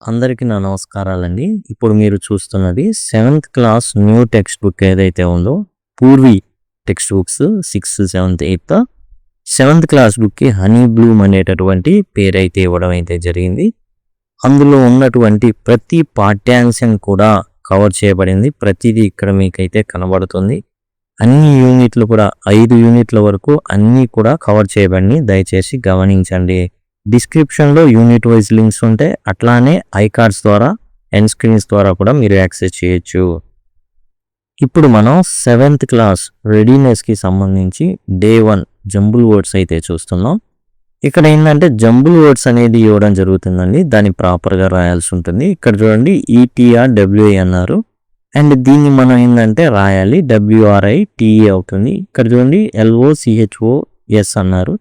అందరికీ నా నమస్కారాలండి. ఇప్పుడు మీరు చూస్తున్నది 7th class new text book ఏదైతే ఉందో, Poorvi text books 6th, 7th, 8th. 7th class బుక్‌కి హనీ బ్లూమ్ అనేటటువంటి పేరైతే ఇవ్వడం అయితే జరిగింది. అందులో ఉన్నటువంటి ప్రతి పాఠ్యాంశం కూడా కవర్ చేయబడింది. ప్రతిదీ ఇక్కడ మీకైతే కనబడుతుంది. అన్ని యూనిట్లు కూడా 5 యూనిట్ల వరకు అన్నీ కూడా కవర్ చేయబడినయి. దయచేసి గమనించండి. డిస్క్రిప్షన్‌లో యూనిట్ వైజ్ లింక్స్ ఉంటాయి. అట్లానే ఐకార్డ్స్ ద్వారా, ఎండ్ స్క్రీన్స్ ద్వారా కూడా మీరు యాక్సెస్ చేయొచ్చు. ఇప్పుడు మనం 7th క్లాస్ రెడీనెస్‌కి సంబంధించి డే 1 జంబుల్ వర్డ్స్ అయితే చూస్తున్నాం. ఇక్కడ ఏంటంటే జంబుల్ వర్డ్స్ అనేది ఇవ్వడం జరుగుతుందండి. దాన్ని ప్రాపర్‌గా రాయాల్సి ఉంటుంది. ఇక్కడ చూడండి ఈటీఆర్‌డబ్ల్యూఐ అన్నారు. అండ్ దీన్ని మనం ఏంటంటే రాయాలి. డబ్ల్యూఆర్ఐటీఈ అవుతుంది. ఇక్కడ చూడండి ఎల్ఓసిహెచ్ఓఎస్ అన్నారు.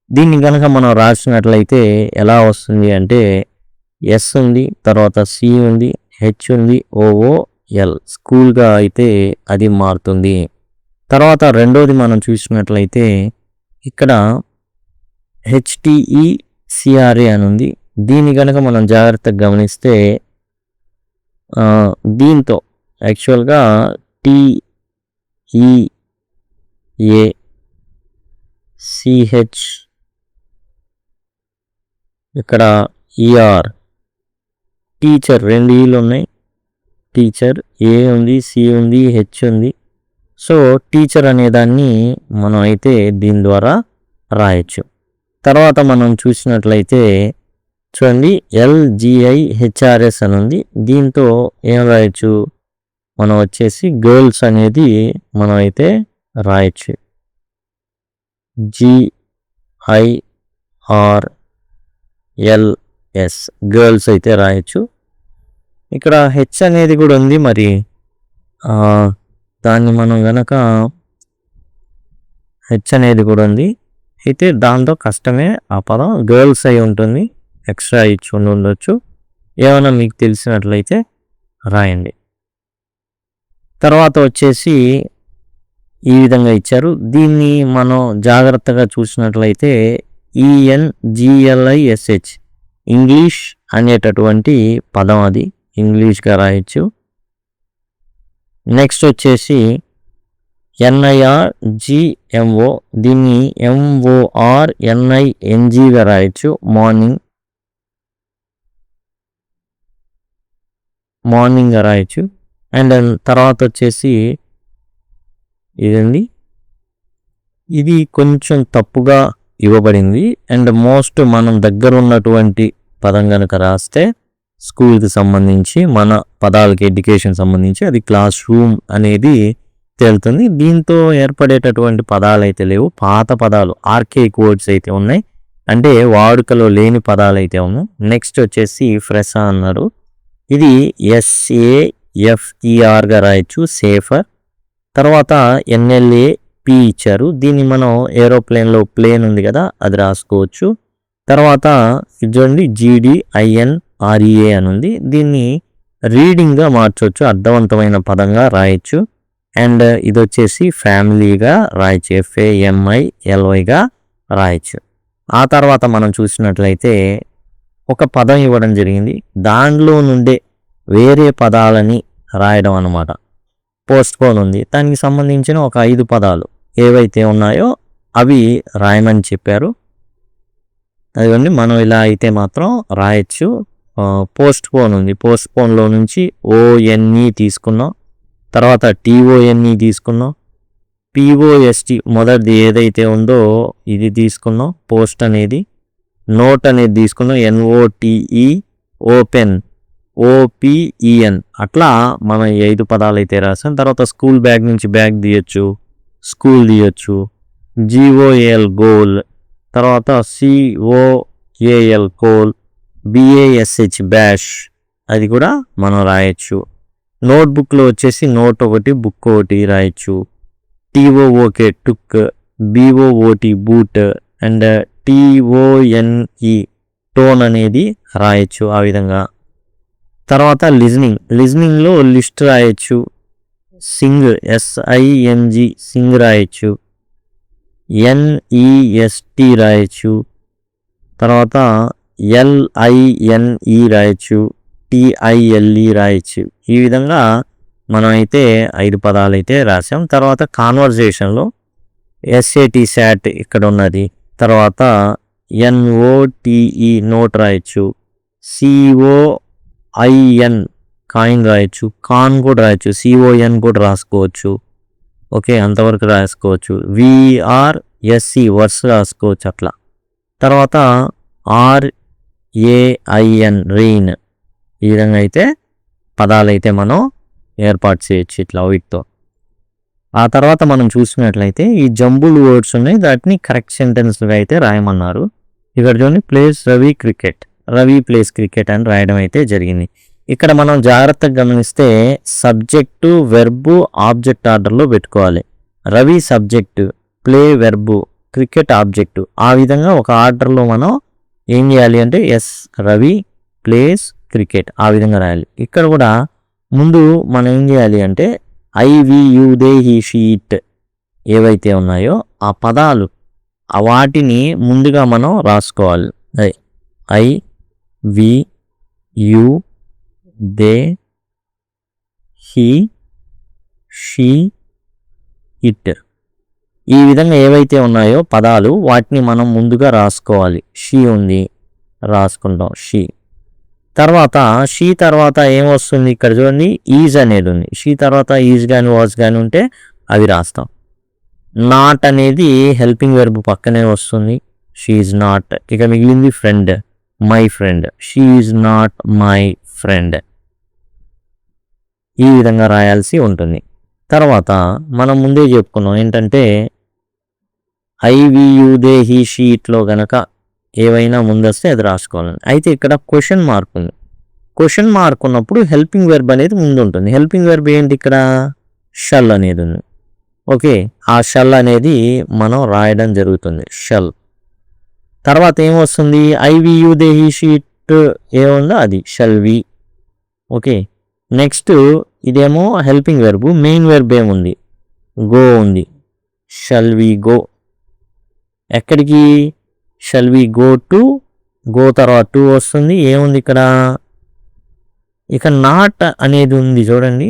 దీన్ని కనుక మనం రాసినట్లయితే ఎలా వస్తుంది అంటే ఎస్ ఉంది, తర్వాత సి ఉంది, హెచ్ ఉంది, ఓఓఎల్ స్కూల్గా అయితే అది మారుతుంది. తర్వాత రెండోది మనం చూసినట్లయితే ఇక్కడ హెచ్టిఈసిఆర్ఏ అని ఉంది. దీన్ని కనుక మనం జాగ్రత్తగా గమనిస్తే దీంతో యాక్చువల్గా టిఈఏ సిహెచ్ ఇక్కడ ఈఆర్ టీచర్ 2 ఈలు ఉన్నాయి. టీచర్ ఏ ఉంది, సి ఉంది, హెచ్ ఉంది. సో టీచర్ అనేదాన్ని మనం అయితే దీని ద్వారా రాయొచ్చు. తర్వాత మనం చూసినట్లయితే చూడండి ఎల్జిఐహెచ్ఆర్ఎస్ అని ఉంది. దీంతో ఏం రాయొచ్చు, మనం వచ్చేసి గర్ల్స్ అనేది మనం అయితే రాయొచ్చు. GIRLS గర్ల్స్ అయితే రాయొచ్చు. ఇక్కడ హెచ్ అనేది కూడా ఉంది. మరి దాన్ని మనం గనక హెచ్ అనేది కూడా ఉంది. అయితే దాంతో కష్టమే, ఆ పదం గర్ల్స్ అయి ఉంటుంది. ఎక్స్ట్రా ఇచ్చి ఉండొచ్చు. ఏమైనా మీకు తెలిసినట్లయితే రాయండి. తర్వాత వచ్చేసి ఈ విధంగా ఇచ్చారు. దీన్ని మనం జాగ్రత్తగా చూసినట్లయితే ENGLISH ఇంగ్లీష్ అనేటటువంటి పదం, అది ఇంగ్లీష్గా రాయొచ్చు. నెక్స్ట్ వచ్చేసి NIRGMO దీన్ని MORNINGగా రాయొచ్చు. మార్నింగ్గా రాయొచ్చు. అండ్ తర్వాత వచ్చేసి ఇదండి, ఇది కొంచెం తప్పుగా ఇవ్వబడింది. అండ్ మోస్ట్ మనం దగ్గర ఉన్నటువంటి పదం కనుక రాస్తే స్కూల్కి సంబంధించి, మన పదాలకి ఎడ్యుకేషన్ సంబంధించి అది క్లాస్ రూమ్ అనేది తేలుతుంది. దీంతో ఏర్పడేటటువంటి పదాలు అయితే లేవు. పాత పదాలు ఆర్కేయిక్ వర్డ్స్ అయితే ఉన్నాయి, అంటే వాడుకలో లేని పదాలు అయితే ఉన్నాయి. నెక్స్ట్ వచ్చేసి ఫ్రెషా అన్నారు. ఇది SAFERగా రాయొచ్చు, సేఫర్. తర్వాత NLAP ఇచ్చారు. దీన్ని మనం ఏరోప్లేన్లో ప్లేన్ ఉంది కదా, అది రాసుకోవచ్చు. తర్వాత ఇది చూడండి GDINREA అని ఉంది. దీన్ని రీడింగ్గా మార్చవచ్చు, అర్థవంతమైన పదంగా రాయొచ్చు. అండ్ ఇది వచ్చేసి ఫ్యామిలీగా రాయొచ్చు, FAMILYగా రాయొచ్చు. ఆ తర్వాత మనం చూసినట్లయితే ఒక పదం ఇవ్వడం జరిగింది. దానిలో నుండే వేరే పదాలని రాయడం అన్నమాట. పోస్ట్పోన్ ఉంది. దానికి సంబంధించిన ఒక 5 పదాలు ఏవైతే ఉన్నాయో అవి రాయమని చెప్పారు. అదిగోండి, మనం ఇలా అయితే మాత్రం రాయొచ్చు. పోస్ట్పోన్ ఉంది. పోస్ట్పోన్లో నుంచి ONE తీసుకున్నాం, తర్వాత TONE తీసుకున్నాం, POST మొదటిది ఏదైతే ఉందో ఇది తీసుకున్నాం, పోస్ట్ అనేది. నోట్ అనేది తీసుకున్నాం, NOTE, ఓపెన్, OPEN. అట్లా మనం 5 పదాలు అయితే రాసాం. తర్వాత స్కూల్ బ్యాగ్ నుంచి బ్యాగ్ తీయచ్చు, స్కూల్ తీయచ్చు. GOAL గోల్, తర్వాత COAL కోల్, BASH బ్యాష్, అది కూడా మనం రాయొచ్చు. నోట్బుక్లో వచ్చేసి నోట్ ఒకటి, బుక్ ఒకటి రాయొచ్చు. TOOK took, BOOT boot, and TONE tone అనేది రాయొచ్చు ఆ విధంగా. తర్వాత లిజనింగ్లో లిస్ట్ రాయొచ్చు. సింగ్, SING సింగ్ రాయొచ్చు. NEST రాయొచ్చు. తర్వాత LINE రాయొచ్చు. TILE రాయొచ్చు. ఈ విధంగా మనం అయితే 5 పదాలు అయితే రాసాం. తర్వాత కాన్వర్జేషన్లో SAT SAT ఇక్కడ ఉన్నది. తర్వాత NOTE నోట్ రాయొచ్చు. COIN కాయిన్ రాయొచ్చు. కాన్ కూడా రాయొచ్చు. CON కూడా రాసుకోవచ్చు. ఓకే, అంతవరకు రాసుకోవచ్చు. VRSE వర్స్ రాసుకోవచ్చు అట్లా. తర్వాత RAIN రెయిన్. ఈ విధంగా అయితే పదాలు అయితే మనం ఏర్పాటు చేయొచ్చు ఇట్లా వీటితో. ఆ తర్వాత మనం చూసినట్లయితే ఈ జంబుల్ వర్డ్స్ ఉన్నాయి, వాటిని కరెక్ట్ సెంటెన్స్గా అయితే రాయమన్నారు. ఇక్కడ చూడండి, place Ravi cricket, Ravi place cricket అని రాయడం అయితే జరిగింది. ఇక్కడ మనం జాగ్రత్తగా గమనిస్తే సబ్జెక్టు, వెర్బు, ఆబ్జెక్ట్ ఆర్డర్లో పెట్టుకోవాలి. Ravi subject, play verb, cricket object. ఆ విధంగా ఒక ఆర్డర్లో మనం ఏం చేయాలి అంటే రవి ప్లేస్ క్రికెట్ ఆ విధంగా రాయాలి. ఇక్కడ కూడా ముందు మనం ఏం చేయాలి అంటే IVU దే హీ షీట్ ఏవైతే ఉన్నాయో ఆ పదాలు వాటిని ముందుగా మనం రాసుకోవాలి. IVU they he she it ఈ విధంగా ఏవైతే ఉన్నాయో పదాలు వాటిని మనం ముందుగా రాసుకోవాలి. షీ ఉంది, రాసుకుంటాం షీ. తర్వాత షీ తర్వాత ఏమొస్తుంది ఇక్కడ చూడండి, ఈజ్ అనేది ఉంది. షీ తర్వాత ఈజ్ కానీ వాజ్ కానీ ఉంటే అవి రాస్తాం. నాట్ అనేది హెల్పింగ్ వెర్బ్ పక్కనే వస్తుంది. She is not. ఇక మిగిలింది friend, my friend. She is not my friend. ఈ విధంగా రాయాల్సి ఉంటుంది. తర్వాత మనం ముందే చెప్పుకున్నాం ఏంటంటే IVU దే హీ షీట్లో గనక ఏవైనా ముందొస్తే అది రాసుకోవాలని. అయితే ఇక్కడ క్వశ్చన్ మార్క్ ఉంది. క్వశ్చన్ మార్క్ ఉన్నప్పుడు హెల్పింగ్ వెర్బ్ అనేది ముందు ఉంటుంది. హెల్పింగ్ వెర్బ్ ఏంటి ఇక్కడ, షల్ అనేది ఉంది. ఓకే, ఆ షల్ అనేది మనం రాయడం జరుగుతుంది, షల్. తర్వాత ఏమొస్తుంది, IVU దే హీ షీట్ ఏముందో అది షల్ వి. ఓకే, నెక్స్ట్ ఇదేమో హెల్పింగ్ వెర్బ్. మెయిన్ వెర్బ్ ఏముంది, గో ఉంది. Shall we go. ఎక్కడికి, shall we go to. Go తర్వాత టు వస్తుంది. ఏముంది ఇక్కడ, ఇక నాట్ అనేది ఉంది చూడండి.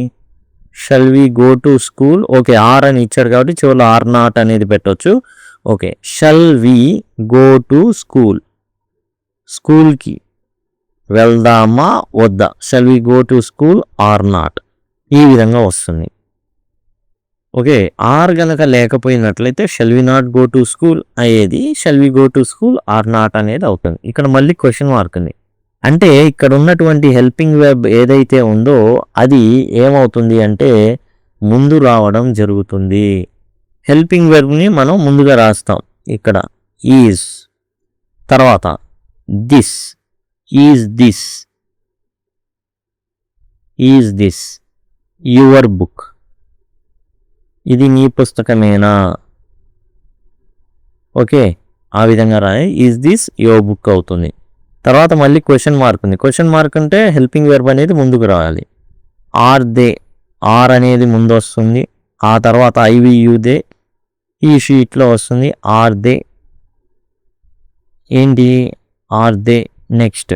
Shall we go to school. Okay, or అని ఇచ్చాడు కాబట్టి చివరిలో ఆర్ నాట్ అనేది పెట్టవచ్చు. Okay, shall we go to school. స్కూల్కి వెళ్దామా వద్దా, shall we go to school or not. ఈ విధంగా వస్తుంది. ఓకే, ఆర్ గనక లేకపోయినట్లయితే shall we not go to school అయ్యేది, shall we go to school or not అనేది అవుతుంది. ఇక్కడ మళ్ళీ క్వశ్చన్ మార్క్ ఉంది. అంటే ఇక్కడ ఉన్నటువంటి హెల్పింగ్ వెర్బ్ ఏదైతే ఉందో అది ఏమవుతుంది అంటే ముందు రావడం జరుగుతుంది. హెల్పింగ్ వెర్బ్ని మనం ముందుగా రాస్తాం. ఇక్కడ ఈజ్, తర్వాత this, is this, is this your book. ఇది నీ పుస్తకమేనా. ఓకే, ఆ విధంగా రాయి. ఈజ్ దిస్ యువర్ బుక్ అవుతుంది. తర్వాత మళ్ళీ క్వశ్చన్ మార్క్ ఉంది. క్వశ్చన్ మార్క్ అంటే హెల్పింగ్ వెర్బ్ అనేది ముందుకు రావాలి. ఆర్ దే, ఆర్ అనేది ముందు వస్తుంది. ఆ తర్వాత IVU దే ఈ షీట్లో వస్తుంది. ఆర్ దే ఏంటి, are they. Next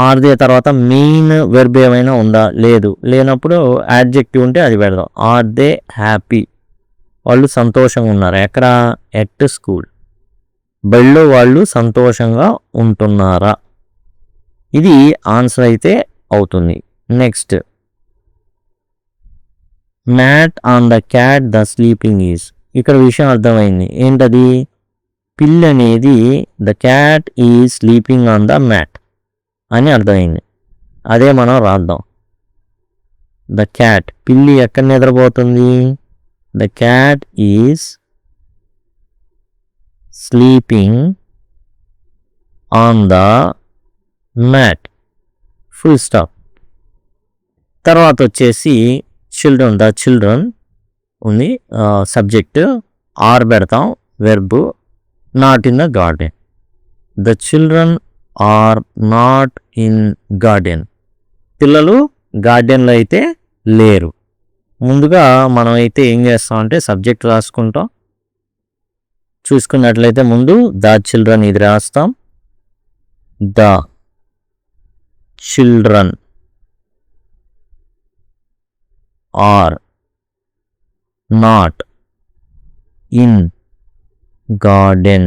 are they తర్వాత మెయిన్ వెర్బ్ ఏమైనా ఉందా, లేదు. లేనప్పుడు యాడ్జెక్టివ్ ఉంటే అది పెడదాం. ఆర్ దే హ్యాపీ, వాళ్ళు సంతోషంగా ఉన్నారు. ఎక్కడ, ఎట్ స్కూల్, బడిలో వాళ్ళు సంతోషంగా ఉంటున్నారా. ఇది ఆన్సర్ అయితే అవుతుంది. Next mat on the cat the sleeping is. ఇక్కడ విషయం అర్థమైంది. ఏంటది, పిల్లి అనేది the cat is sleeping on the mat అని అర్థమైంది. అదే మనం రాద్దాం. ద క్యాట్, పిల్లి ఎక్కడ నిద్రపోతుంది, the cat is sleeping on the mat, full stop. తర్వాత వచ్చేసి చిల్డ్రన్, ద చిల్డ్రన్ ఉంది. సబ్జెక్ట్ ఆర్ పెడతాం, verb not in the garden. The children are not in garden. పిల్లలు గార్డెన్లో అయితే లేరు. ముందుగా మనం అయితే ఏం చేస్తామంటే సబ్జెక్ట్ రాసుకుంటాం. చూసుకున్నట్లయితే ముందు ద చిల్డ్రన్ ఇది రాస్తాం. The children are not in garden.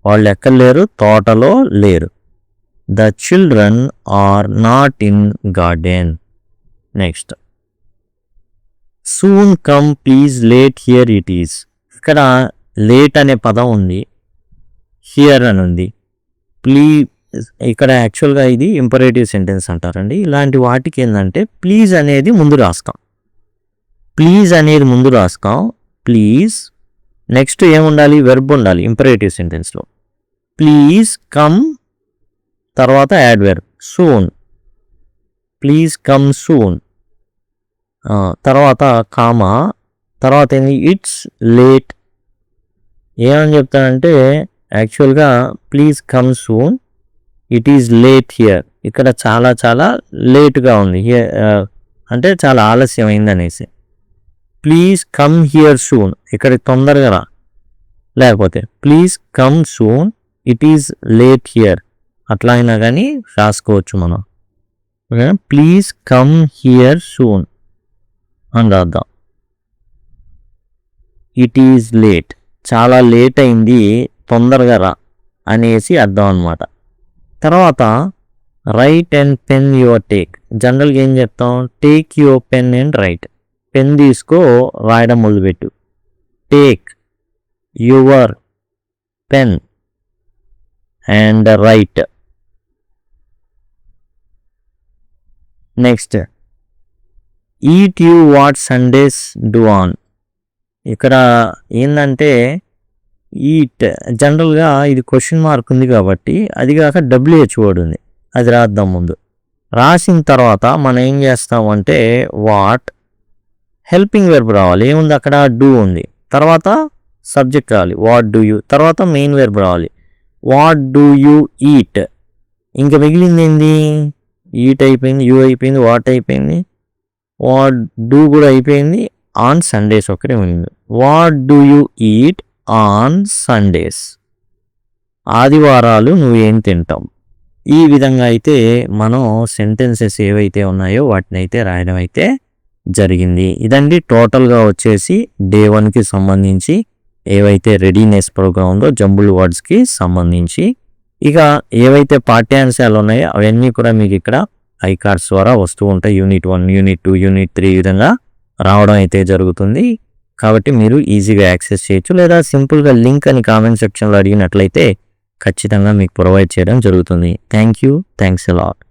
వాళ్ళు ఎక్కడ లేరు, తోటలో లేరు. The children are not in garden. Next. Soon come please late here it is. ఇక్కడ లేట్ అనే పదం ఉంది, హియర్ అని ఉంది. ప్లీజ్ ఇక్కడ యాక్చువల్గా ఇది ఇంపరేటివ్ సెంటెన్స్ అంటారండి. ఇలాంటి వాటికి ఏంటంటే ప్లీజ్ అనేది ముందు రాస్తాం. ప్లీజ్ నెక్స్ట్ ఏముండాలి, వెర్బ్ ఉండాలి ఇంపరేటివ్ సెంటెన్స్లో. ప్లీజ్ కమ్ తర్వాత add verb soon. Please come soon తర్వాత కామా తర్వాత ఏంది ఇట్స్ లేట్. ఏమని చెప్తానంటే యాక్చువల్గా please come soon it is late here. ఇక్కడ చాలా చాలా లేట్గా ఉంది, అంటే చాలా ఆలస్యం అయిందనేసి. ప్లీజ్ కమ్ హియర్ సూన్ ఇక్కడ తొందరగా రా. లేకపోతే please come soon it is late here అట్లా అయినా కానీ రాసుకోవచ్చు మనం. ప్లీజ్ కమ్ హియర్ సూన్ అని రాద్దాం. ఇట్ ఈజ్ లేట్ చాలా లేట్ అయింది, తొందరగా రా అనేసి అర్థం అన్నమాట. తర్వాత write and pen your take. జనరల్గా ఏం చెప్తాం, take your pen and write. పెన్ తీసుకో, రాయడం మొదలుపెట్టు. Take your pen and write. Next eat you what Sundays do on. ఇక్కడ ఏంటంటే ఈట్ జనరల్గా ఇది క్వశ్చన్ మార్క్ ఉంది కాబట్టి అది కాక WH వర్డ్ ఉంది, అది రాద్దాం ముందు. రాసిన తర్వాత మనం ఏం చేస్తామంటే వాట్ హెల్పింగ్ వెర్బ్ రావాలి. ఏముంది అక్కడ, డూ ఉంది. తర్వాత సబ్జెక్ట్ రావాలి, వాట్ డూ యూ. తర్వాత మెయిన్ వెర్బ్ రావాలి, వాట్ డూ యూ ఈట్. ఇంకా మిగిలింది ఏంది, ఈట్ అయిపోయింది, యూ అయిపోయింది, వాట్ అయిపోయింది, వాట్ డూ కూడా అయిపోయింది. ఆన్ సండేస్ ఒకటే ఉంది. What do you eat on Sundays. ఆదివారాలు నువ్వేం తింటావు. ఈ విధంగా అయితే మనం సెంటెన్సెస్ ఏవైతే ఉన్నాయో వాటిని అయితే రాయడం అయితే జరిగింది. ఇదండి టోటల్గా వచ్చేసి డే 1కి సంబంధించి ఏవైతే రెడీనెస్ ప్రోగ్రామ్ ఉందో జంబుల్ వర్డ్స్కి సంబంధించి. ఇక ఏవైతే పాఠ్యాంశాలు ఉన్నాయో అవన్నీ కూడా మీకు ఇక్కడ ఐకార్డ్స్ ద్వారా వస్తూ ఉంటాయి. యూనిట్ 1, యూనిట్ 2, యూనిట్ 3 ఈ విధంగా రావడం అయితే జరుగుతుంది. కాబట్టి మీరు ఈజీగా యాక్సెస్ చేయొచ్చు, లేదా సింపుల్గా లింక్ అని కామెంట్ సెక్షన్లో అడిగినట్లయితే ఖచ్చితంగా మీకు ప్రొవైడ్ చేయడం జరుగుతుంది. Thank you, thanks a lot.